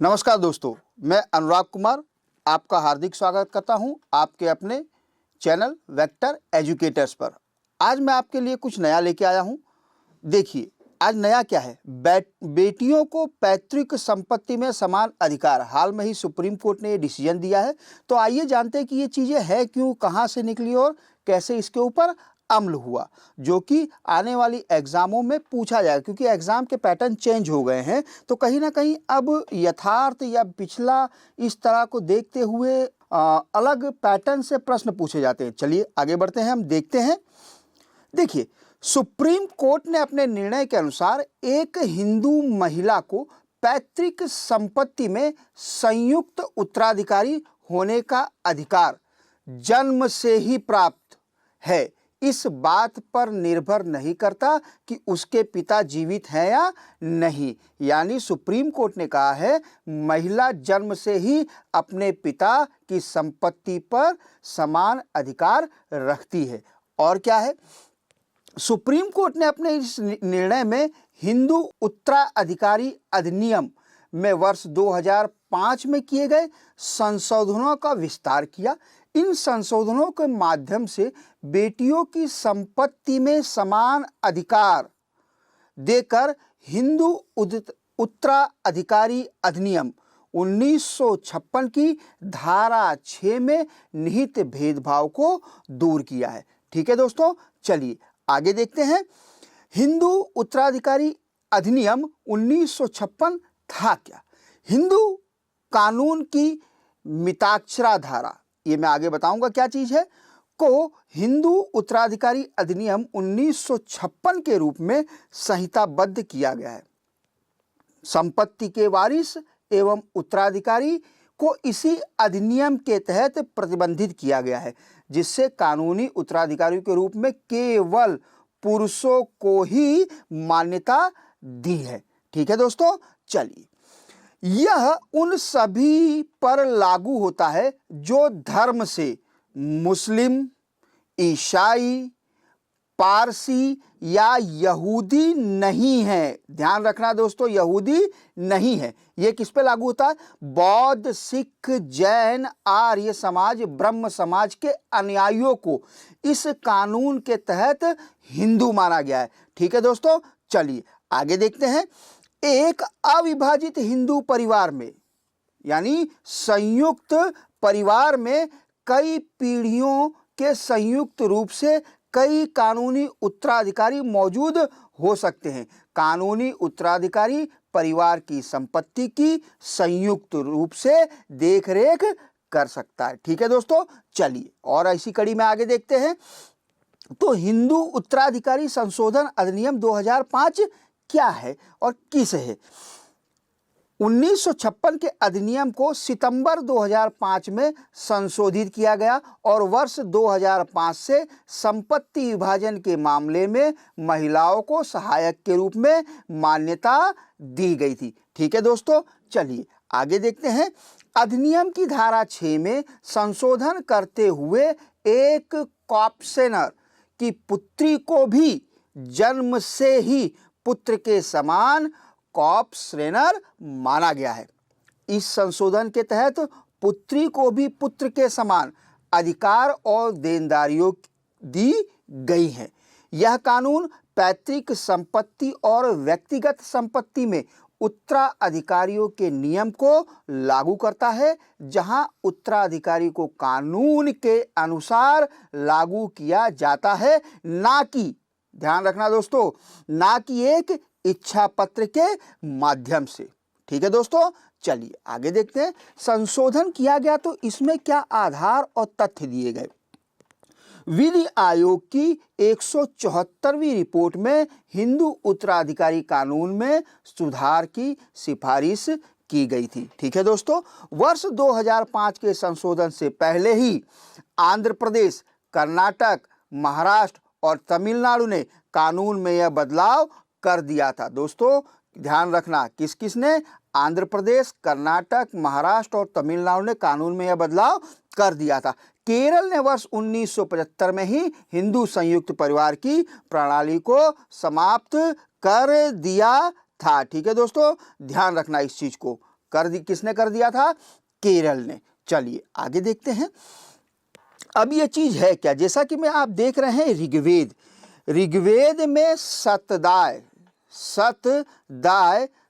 नमस्कार दोस्तों, मैं अनुराग कुमार आपका हार्दिक स्वागत करता हूं आपके अपने चैनल वेक्टर एजुकेटर्स पर। आज मैं आपके लिए कुछ नया लेके आया हूं। देखिए, आज नया क्या है, बेटियों को पैतृक संपत्ति में समान अधिकार। हाल में ही सुप्रीम कोर्ट ने ये डिसीजन दिया है। तो आइए जानते हैं कि ये चीज़ें है क्यों, कहाँ से निकली और कैसे इसके ऊपर अमल हुआ, जो कि आने वाली एग्जामों में पूछा जाएगा। क्योंकि एग्जाम के पैटर्न चेंज हो गए हैं, तो कहीं ना कहीं अब यथार्थ या पिछला इस तरह को देखते हुए अलग पैटर्न से प्रश्न पूछे जाते हैं। चलिए आगे बढ़ते हैं, हम देखते हैं। देखिए, सुप्रीम कोर्ट ने अपने निर्णय के अनुसार एक हिंदू महिला को पैतृक संपत्ति में संयुक्त उत्तराधिकारी होने का अधिकार जन्म से ही प्राप्त है। इस बात पर निर्भर नहीं करता कि उसके पिता जीवित हैं या नहीं। यानी सुप्रीम कोर्ट ने कहा है महिला जन्म से ही अपने पिता की संपत्ति पर समान अधिकार रखती है। और क्या है, सुप्रीम कोर्ट ने अपने इस निर्णय में हिंदू उत्तराधिकारी अधिनियम में वर्ष 2005 में किए गए संशोधनों का विस्तार किया। इन संशोधनों के माध्यम से बेटियों की संपत्ति में समान अधिकार देकर हिंदू उत्तराधिकारी अधिनियम 1956 की धारा 6 में निहित भेदभाव को दूर किया है। ठीक है दोस्तों, चलिए आगे देखते हैं। हिंदू उत्तराधिकारी अधिनियम 1956 था क्या? हिंदू कानून की मिताक्षरा धारा, ये मैं आगे बताऊंगा क्या चीज है, को हिंदू उत्तराधिकारी अधिनियम 1956 के रूप में संहिताबद्ध किया गया है। संपत्ति के वारिस एवं उत्तराधिकारी को इसी अधिनियम के तहत प्रतिबंधित किया गया है, जिससे कानूनी उत्तराधिकारियों के रूप में केवल पुरुषों को ही मान्यता दी है। ठीक है दोस्तों, चलिए, यह उन सभी पर लागू होता है जो धर्म से मुस्लिम, ईसाई, पारसी या यहूदी नहीं है। ध्यान रखना दोस्तों, यहूदी नहीं है। ये किस पे लागू होता है? बौद्ध, सिख, जैन, आर्य समाज, ब्रह्म समाज के अनुयायियों को इस कानून के तहत हिंदू माना गया है। ठीक है दोस्तों, चलिए आगे देखते हैं। एक अविभाजित हिंदू परिवार में, यानी संयुक्त परिवार में, कई पीढ़ियों के संयुक्त रूप से कई कानूनी उत्तराधिकारी मौजूद हो सकते हैं। कानूनी उत्तराधिकारी परिवार की संपत्ति की संयुक्त रूप से देखरेख कर सकता है। ठीक है दोस्तों, चलिए और ऐसी कड़ी में आगे देखते हैं। तो हिंदू उत्तराधिकारी संशोधन अधिनियम 2005 क्या है और किस है? 1956 के अधिनियम को सितंबर 2005 में संशोधित किया गया और वर्ष 2005 से संपत्ति विभाजन के मामले में महिलाओं को सहायक के रूप में मान्यता दी गई थी। ठीक है दोस्तों, चलिए आगे देखते हैं। अधिनियम की धारा 6 में संशोधन करते हुए एक कॉर्पोरेशनर की पुत्री को भी जन्म से ही पुत्र के समान कॉर्पोरेशनर माना गया है। इस संशोधन के तहत पुत्री को भी पुत्र के समान अधिकार और देनदारियां दी गई हैं। यह कानून पैतृक संपत्ति और व्यक्तिगत संपत्ति में उत्तराधिकारियों के नियम को लागू करता है, जहां उत्तराधिकारी को कानून के अनुसार लागू किया जाता है, ना कि, ध्यान रखना दोस्तों, ना कि एक इच्छा पत्र के माध्यम से। ठीक है दोस्तों, चलिए आगे देखते हैं। संशोधन किया गया तो इसमें क्या आधार और तथ्य दिए गए? विधि आयोग की 174वीं रिपोर्ट में हिंदू उत्तराधिकारी कानून में सुधार की सिफारिश की गई थी। ठीक है दोस्तों, वर्ष 2005 के संशोधन से पहले ही आंध्र प्रदेश, कर्नाटक, महाराष्ट्र और तमिलनाडु ने कानून में यह बदलाव कर दिया था। दोस्तों ध्यान रखना, किस किस ने? आंध्र प्रदेश, कर्नाटक, महाराष्ट्र और तमिलनाडु ने कानून में यह बदलाव कर दिया था। केरल ने वर्ष 1975 में ही हिंदू संयुक्त परिवार की प्रणाली को समाप्त कर दिया था। ठीक है दोस्तों, ध्यान रखना इस चीज को। किसने कर दिया था? केरल ने। चलिए आगे देखते हैं। अब ये चीज है क्या, जैसा कि मैं आप देख रहे हैं ऋग्वेद, ऋग्वेद में सतदाय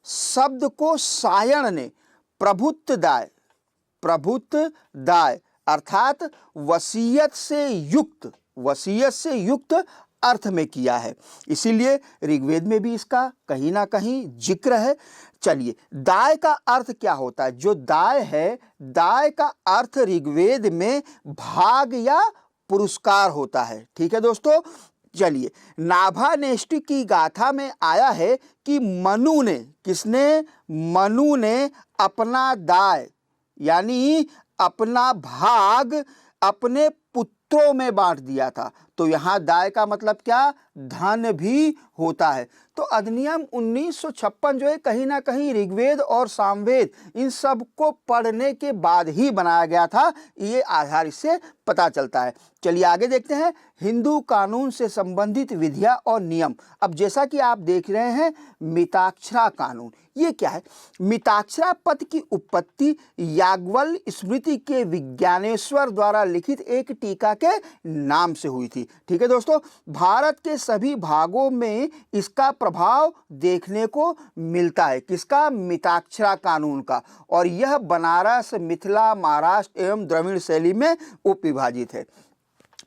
शब्द को सायण ने प्रभुत्तदाय अर्थात वसीयत से युक्त अर्थ में किया है। इसीलिए ऋग्वेद में भी इसका कहीं ना कहीं जिक्र है। चलिए, दाय का अर्थ क्या होता है? जो दाय है, दाय का अर्थ ऋग्वेद में भाग या पुरस्कार होता है। ठीक है दोस्तों। चलिए, नाभानेष्टि की गाथा में आया है कि मनु ने अपना दाय यानी अपना भाग अपने पुत्रों में बांट दिया था। तो यहां दाय का मतलब क्या? धन भी होता है। तो अधिनियम 1956 जो है कहीं ना कहीं ऋग्वेद और सामवेद इन सब को पढ़ने के बाद ही बनाया गया था, ये आधार इससे पता चलता है। चलिए आगे देखते हैं। हिंदू कानून से संबंधित विधियां और नियम। अब जैसा कि आप देख रहे हैं मिताक्षरा कानून, ये क्या है? मिताक्षरा पद की उत्पत्ति याज्ञवल्क्य स्मृति के विज्ञानेश्वर द्वारा लिखित एक टीका के नाम से हुई थी। ठीक है दोस्तों। भारत के सभी भागों में इसका प्रभाव देखने को मिलता है। किसका? मिताक्षरा कानून का। और यह बनारस, मिथिला, महाराष्ट्र एवं द्रविड़ शैली में उपविभाजित है।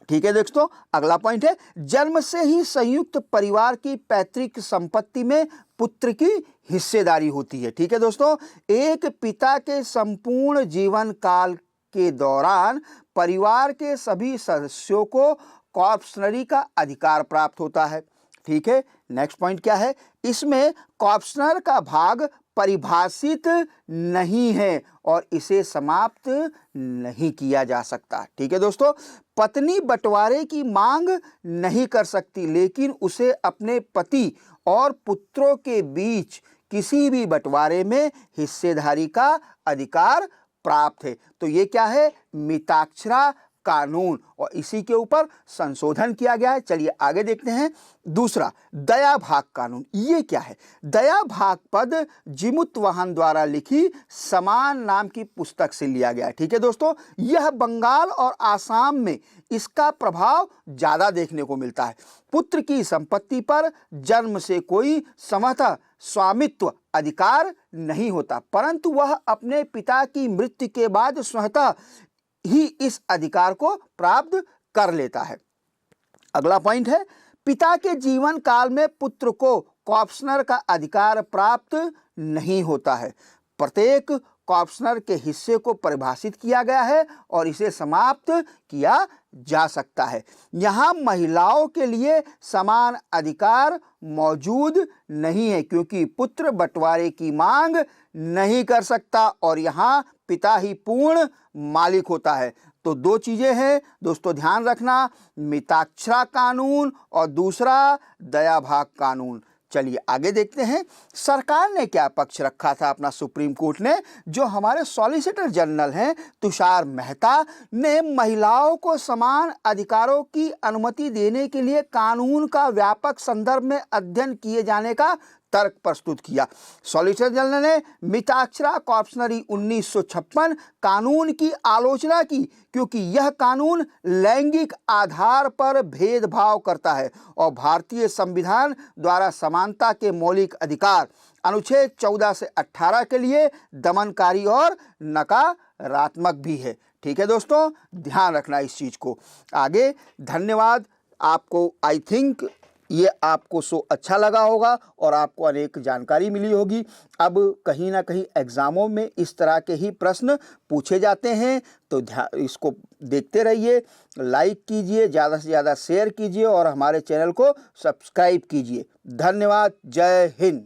ठीक है दोस्तों। अगला पॉइंट है, जन्म से ही संयुक्त परिवार की पैतृक संपत्ति में पुत्र की हिस्सेदारी होती है। ठीक है दोस्तों। एक पिता के संपूर्ण जीवन काल के दौरान परिवार के सभी सदस्यों को कॉर्पशनरी का अधिकार प्राप्त होता है। ठीक है। नेक्स्ट पॉइंट क्या है? इसमें कॉर्पशनर का भाग परिभाषित नहीं है और इसे समाप्त नहीं किया जा सकता। ठीक है दोस्तों। पत्नी बंटवारे की मांग नहीं कर सकती, लेकिन उसे अपने पति और पुत्रों के बीच किसी भी बंटवारे में हिस्सेदारी का अधिकार प्राप्त है। तो ये क्या है? मिताक्षरा कानून, और इसी के ऊपर संशोधन किया गया है। चलिए आगे देखते हैं। दूसरा, दया भाग कानून। ये क्या है? दया भाग पद जिमुत वाहन द्वारा लिखी समान नाम की पुस्तक से लिया गया है। ठीक है दोस्तों। यह बंगाल और आसाम में इसका प्रभाव ज्यादा देखने को मिलता है। पुत्र की संपत्ति पर जन्म से कोई समतः स्वामित्व अधिकार नहीं होता, परंतु वह अपने पिता की मृत्यु के बाद स्वतः ही इस अधिकार को प्राप्त कर लेता है। अगला पॉइंट है, पिता के जीवन काल में पुत्र को कॉर्पशनर का अधिकार प्राप्त नहीं होता है। प्रत्येक कॉर्पशनर के हिस्से को परिभाषित किया गया है और इसे समाप्त किया जा सकता है। यहाँ महिलाओं के लिए समान अधिकार मौजूद नहीं है, क्योंकि पुत्र बंटवारे की मांग नहीं कर सकता और यहाँ पिता ही पूर्ण मालिक होता है। तो दो चीजें हैं दोस्तों, ध्यान रखना, मिताक्षरा कानून और दूसरा दया भाग कानून। चलिए आगे देखते हैं। सरकार ने क्या पक्ष रखा था अपना? सुप्रीम कोर्ट ने, जो हमारे सॉलिसिटर जनरल हैं तुषार मेहता ने महिलाओं को समान अधिकारों की अनुमति देने के लिए कानून का व्यापक संदर्भ में अध्ययन किए जाने का तर्क प्रस्तुत किया। सॉलिसिटर जनरल ने मिताक्षरा कॉर्पशनरी 1956 कानून की आलोचना की, क्योंकि यह कानून लैंगिक आधार पर भेदभाव करता है और भारतीय संविधान द्वारा समानता के मौलिक अधिकार अनुच्छेद 14 से 18 के लिए दमनकारी और नकारात्मक भी है। ठीक है दोस्तों, ध्यान रखना इस चीज को। आगे धन्यवाद। आपको आई थिंक ये आपको शो अच्छा लगा होगा और आपको अनेक जानकारी मिली होगी। अब कहीं ना कहीं एग्जामों में इस तरह के ही प्रश्न पूछे जाते हैं, तो इसको देखते रहिए, लाइक कीजिए, ज़्यादा से ज़्यादा शेयर कीजिए और हमारे चैनल को सब्सक्राइब कीजिए। धन्यवाद। जय हिंद।